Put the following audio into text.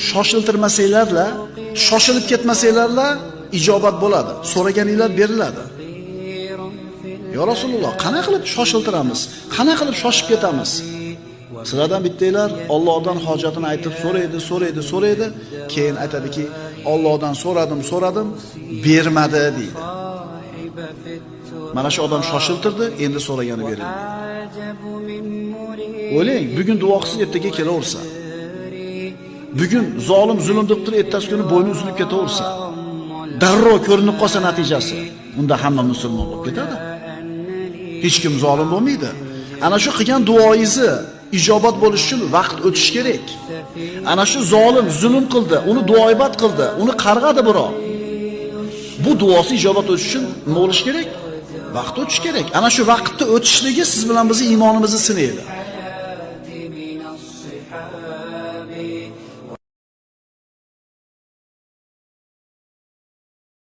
shoshiltirmasanglarla, shoshilib ketmasanglarla ijobat bo'ladi. So'raganinglar beriladi. Ya Rasululloh, qana qilib shoshiltiramiz? Qana qilib shoshib ketamiz? Sizlardan bittanglar Allohdan hojatini aytib so'raydi, keyin aytadiki, Allohdan so'radim, bermadi deydi. Mana shu odam shoshiltirdi, endi so'ragani berildi. O'ylang, bugun duoqsiz ertaga kelaversa, bugun zolim zulm deb turib ertasi kuni bo'yni uzilib ketaversa, darrov ko'rinib qolsa natijasi, unda hamma musulmon bo'lib ketadi. Hech kim zolim bo'lmaydi. Ana shu qilgan duoingizni ijobat bo'lish uchun vaqt o'tish kerak. Ana shu zolim zulm qildi, uni duoibat qildi, uni qarg'adi biroq. Bu duosi ijobat o'tish uchun nima bo'lish kerak? Vaqt o'tish kerak. Ana shu vaqtni o'tishligi siz bilan bizning iymonimizni sinaydi.